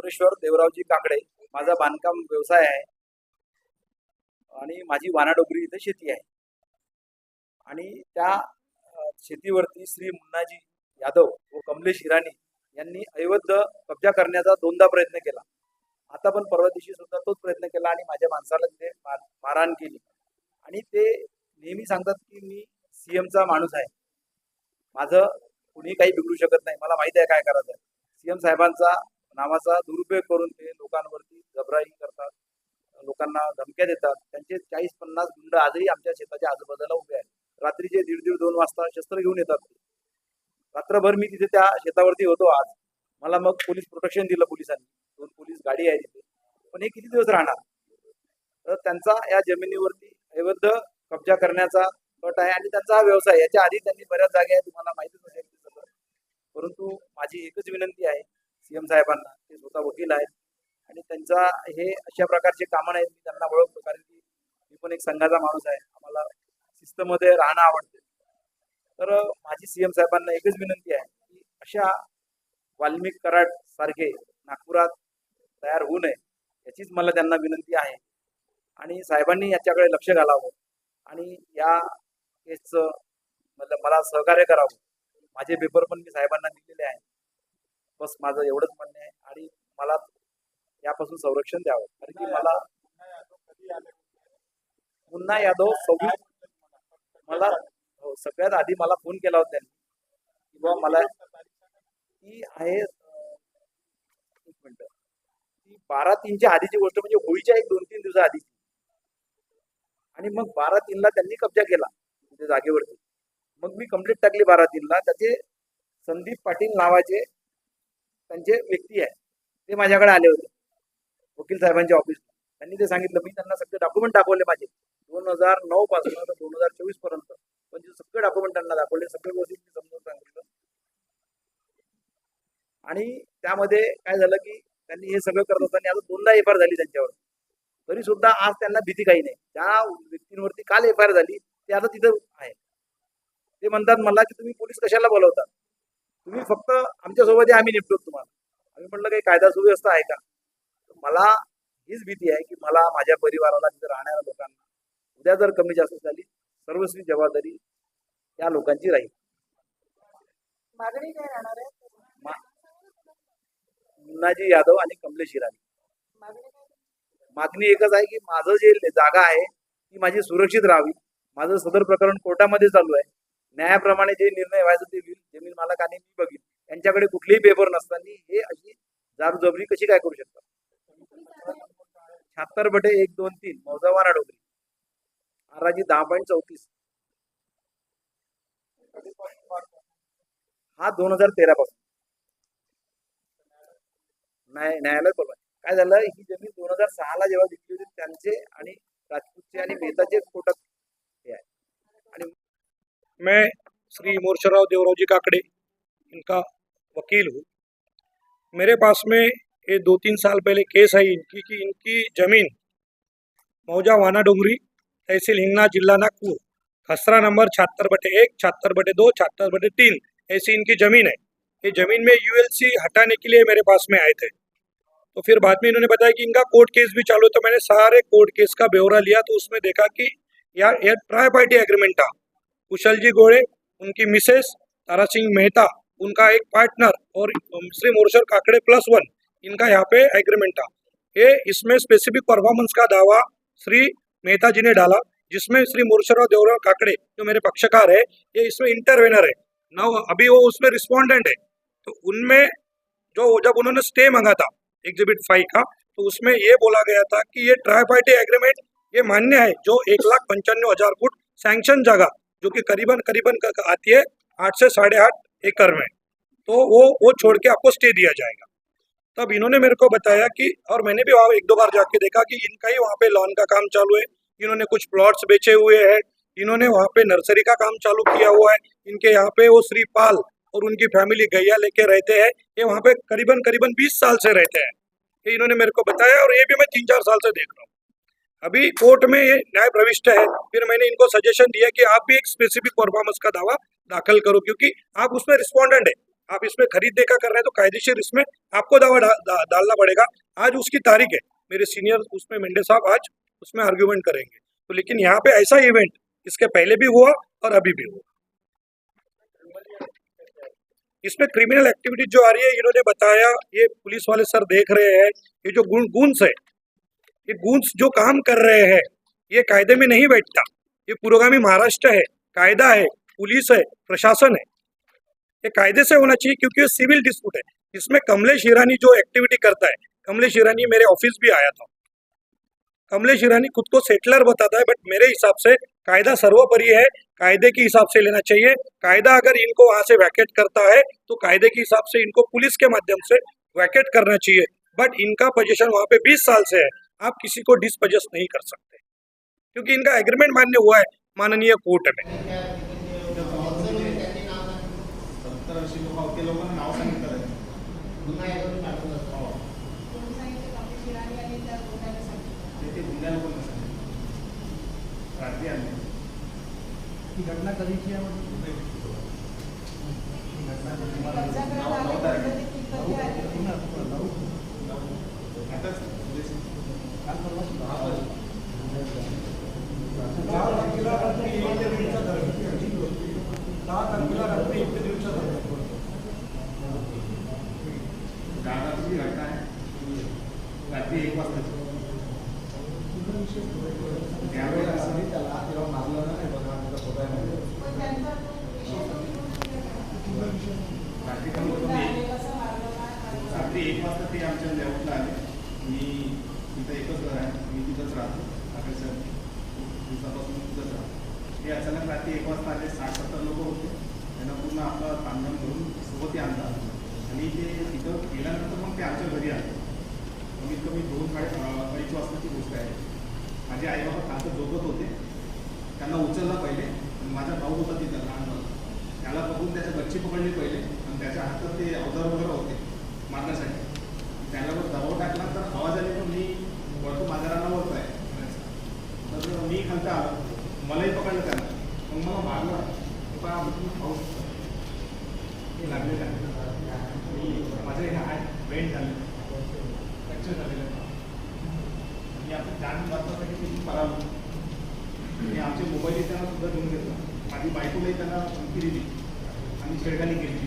सोमेश्वर देवरावजी काकडे. माझा बांधकाम व्यवसाय आहे आणि माझी वानाडोगरी इथे शेती आहे. आणि त्या शेतीवरती श्री मुन्नाजी यादव व कमलेश हिराणी यांनी अवैध कब्जा करण्याचा दोनदा प्रयत्न केला. आता पण परवा दिवशी सुद्धा तोच प्रयत्न केला आणि माझ्या माणसाला तिथे मारहाण केली. आणि ते नेहमी सांगतात की मी सीएमचा माणूस आहे, माझं कुणी काही बिघडू शकत नाही, मला माहिती आहे काय करायचं आहे. सीएम साहेबांचा नावाचा दुरुपयोग करून ते लोकांवरती जबराई करतात, लोकांना धमक्या देतात. त्यांचे 40-50 गुंड आजही आमच्या शेताच्या आजूबाजूला उभे आहेत. रात्रीचे 1:30-2 वाजता शस्त्र घेऊन येतात. रात्रभर मी तिथे त्या शेतावरती होतो. आज मला मग पोलीस प्रोटेक्शन दिलं पोलिसांनी, 2 पोलीस गाडी आहे तिथे. पण हे किती दिवस राहणार? तर त्यांचा या जमिनीवरती अवैध कब्जा करण्याचा गट आहे आणि त्यांचा हा व्यवसाय. याच्या आधी त्यांनी बऱ्याच जागा आहे, तुम्हाला माहितीच असेल. परंतु माझी एकच विनंती आहे सीएम साहेबांना, ते स्वतः वकील आहेत आणि त्यांचा हे अशा प्रकारचे कामं नाहीत. मी त्यांना ओळखतो, कारण की मी पण एक संघाचा माणूस आहे, आम्हाला शिस्तमध्ये राहणं आवडते. तर माझी सीएम साहेबांना एकच विनंती आहे की अशा वाल्मिक कराड सारखे नागपुरात तयार होऊ नये, याचीच मला त्यांना विनंती आहे. आणि साहेबांनी याच्याकडे लक्ष घालावं आणि या केसचं मला सहकार्य करावं. माझे पेपर पण मी साहेबांना दिलेले आहे. बस माझं एवढंच म्हणणं आहे आणि मला यापासून संरक्षण द्यावं. कारण की मला मुन्ना यादव 26 मला सगळ्यात आधी मला फोन केला होता त्यांनी की बाबा मला ती आहे 1 मिनिट, ती 12/3च्या आधीची गोष्ट, म्हणजे होळीच्या 1-2-3 दिवसा आधी. आणि मग 12/3ला त्यांनी कब्जा केला त्या जागेवरती. मग मी कंप्लेंट टाकली 12/3ला. त्याचे संदीप पाटील नावाचे त्यांचे व्यक्ती आहे, ते माझ्याकडे आले होते वकील साहेबांच्या ऑफिसला. त्यांनी ते सांगितलं, मी त्यांना सगळे डॉक्युमेंट दाखवले माझे 2009 पासून 2024 पर्यंत, म्हणजे सगळे डॉक्युमेंट त्यांना दाखवले, सगळे गोष्टी मी समजून सांगितलं. आणि त्यामध्ये काय झालं की त्यांनी हे सगळं करत असताना आता 2दा एफआयआर झाली त्यांच्यावर, तरी सुद्धा आज त्यांना भीती काही नाही. ज्या व्यक्तींवरती काल एफआयआर झाली ते आता तिथं आहे. ते म्हणतात मला की तुम्ही पोलीस कशाला बोलवता, तुम्ही फक्त आमच्यासोबत आम्ही निपटतो तुम्हाला. आम्ही म्हटलं काही कायदा सुव्यवस्था आहे का? मला हीच भीती आहे की मला, माझ्या परिवाराला, तिथे राहणाऱ्या लोकांना उद्या जर कमी जास्त झाली, सर्वस्वी जबाबदारी त्या लोकांची राहील. मागणी काय राहणार आहे? मुन्नाजी यादव आणि कमलेश हिराणी. मागणी काय? मागणी एकच आहे की माझं जे जागा आहे ती माझी सुरक्षित राहावी. माझं सदर प्रकरण कोर्टामध्ये चालू आहे. न्यायाप्रमाणे जे निर्णय व्हायचं ते होईल. जमीन मालकाने मी बघीन, यांच्याकडे कुठलेही पेपर नसताना हे अशी जारूजबरी कशी काय करू शकतात? 76/1-2-3 मौजा वानाडोगरी, आराजी 10.34. हा 2013 पासून न्यायालय परवा. काय झालं, ही जमीन 2006ला जेव्हा विकली होती त्यांचे आणि राजपूतचे आणि मेहताचे कोटक हे आहे. आणि मैं श्री मूर्छराव देवरावजी काकड़े इनका वकील हूँ। मेरे पास में ये 2-3 साल पहले केस है इनकी कि इनकी ज़मीन मौजा वाना डोंगरी, तहसील हिंगना, जिला नागपुर, खसरा नंबर 76/1, 76/2, 76/3 ऐसी इनकी ज़मीन है। ये ज़मीन में यूएलसी हटाने के लिए मेरे पास में आए थे। तो फिर बाद में इन्होंने बताया कि इनका कोर्ट केस भी चालू है। तो मैंने सारे कोर्ट केस का ब्यौरा लिया, तो उसमें देखा कि यार ये ट्राई पार्टी एग्रीमेंट था। कुशल जी गोड़े, उनकी मिसेस तारा सिंह मेहता, उनका एक पार्टनर, और श्री मूर्छर काकड़े +1, इनका यहाँ पे एग्रीमेंट था। ये इसमें स्पेसिफिक परफॉर्मेंस का दावा श्री मेहता जी ने डाला, जिसमें श्री मूर्छराव देवराव काकड़े जो मेरे पक्षकार है, ये इसमें इंटरवेनर है ना, अभी वो उसमें रिस्पोंडेंट है। तो उनमें जो जब उन्होंने स्टे मांगा था एग्जिबिट 5 का, तो उसमें ये बोला गया था कि ये ट्राई पार्टी एग्रीमेंट ये मान्य है, जो 1,95,000 फुट सैंक्शन जगह जो कि करीबन आती है 8 से 8.5 एकड़ में, तो वो छोड़ के आपको स्टे दिया जाएगा। तब इन्होंने मेरे को बताया कि, और मैंने भी वहाँ 1-2 बार जाके देखा कि इनका ही वहाँ पे लॉन का काम चालू है, इन्होंने कुछ प्लॉट्स बेचे हुए हैं, इन्होंने वहाँ पे नर्सरी का काम चालू किया हुआ है। इनके यहाँ पे वो श्रीपाल और उनकी फैमिली गैया लेके रहते हैं। ये वहाँ पे करीबन 20 साल से रहते हैं, ये इन्होंने मेरे को बताया, और ये भी मैं 3-4 साल से देख रहा हूँ। अभी कोर्ट में ये न्याय प्रविष्ट है। फिर मैंने इनको सजेशन दिया कि आप भी एक स्पेसिफिक परफॉर्मेंस का दावा दाखिल करो, क्योंकि आप उसमें रिस्पोंडेंट है, आप इसमें खरीदने का कर रहे हैं तो कायदेशीर इसमें आपको दावा डालना पड़ेगा। आज उसकी तारीख है, मेरे सीनियर उसमें मेंढे साहब आज उसमें आर्ग्यूमेंट करेंगे। तो लेकिन यहाँ पे ऐसा इवेंट इसके पहले भी हुआ और अभी भी हुआ। इसमें क्रिमिनल एक्टिविटी जो आ रही है, इन्होंने बताया, ये पुलिस वाले सर देख रहे हैं, ये जो गुन्स है, ये गुन्स जो काम कर रहे हैं ये कायदे में नहीं बैठता। ये पुरोगामी महाराष्ट्र है, कायदा है, पुलिस है, प्रशासन है, ये कायदे से होना चाहिए क्योंकि ये सिविल डिस्प्यूट है। इसमें कमलेश ईरानी जो एक्टिविटी करता है, कमलेश ईरानी मेरे ऑफिस भी आया था। कमलेश ईरानी खुद को सेटलर बताता है, बट मेरे हिसाब से कायदा सर्वोपरि है, कायदे के हिसाब से लेना चाहिए। कायदा अगर इनको वहां से वैकेट करता है तो कायदे के हिसाब से इनको पुलिस के माध्यम से वैकेट करना चाहिए। बट इनका पोजीशन वहां पे 20 साल से है, आप किसी को डिसपोजेस नहीं कर सकते क्योंकि इनका एग्रीमेंट मान्य हुआ है माननीय कोर्ट में। 70-80 लोकांना नाव सांगितलं आहे. ते गुंड्या लोकांना सांगितलं रात्री आले. ही घटना कधीची आहे म्हणजे आताच काल परवा 10 तारखेला रात्री 1 ते 1:30च्या दरम्यान 10 तारखेला रात्री 1 ते 1:30च्या दरम्यान गावाची घटना आहे. रात्री 1 वाजताची. त्यावेळी असं त्याला तेव्हा मारलं नाही बघा माझा फोटो आहे रात्री 1 वाजता ते आमच्या लेआउटला आले. मी तिथं एकच घर आहे, मी तिथंच राहतो. अकरा दिवसापासून तिथंच राहतो. ते अचानक रात्री 1 वाजता आले. 60-70 लोक होते. त्यांना पूर्ण आपलं तांदण भरून सोबत आणतात आणि ते तिथं गेल्यानंतर मग ते आमच्या घरी आले. कमीत कमी 2-2:30 वाजताची गोष्ट आहे. माझे आई बाबा खालचं झोपत होते. त्यांना उचलला पहिले. माझा भाऊ होता तिथं लहान भाऊ. त्याला बघून त्याच्या गच्ची पकडली पहिले आणि त्याच्या हातात ते अवजार वगैरे होते मारण्यासाठी. त्याला दबाव टाकला तर आवाज आले पण मी वरतो माझ्या वरतो आहे. तर मी खालता आलो, मलाही पकडलं त्यांना. मग मला मारलं पाऊस लागलेला मी माझे हात बेंड झाले, फ्रॅक्चर झालेलं आहे. आणि आपण जाण वाचण्यासाठी तिथून पळालो आणि आमचे मोबाईल त्यांना सुद्धा घेऊन घेतला. माझी बायकोलाही त्यांना धमकी दिली आणि छेडखानी केली.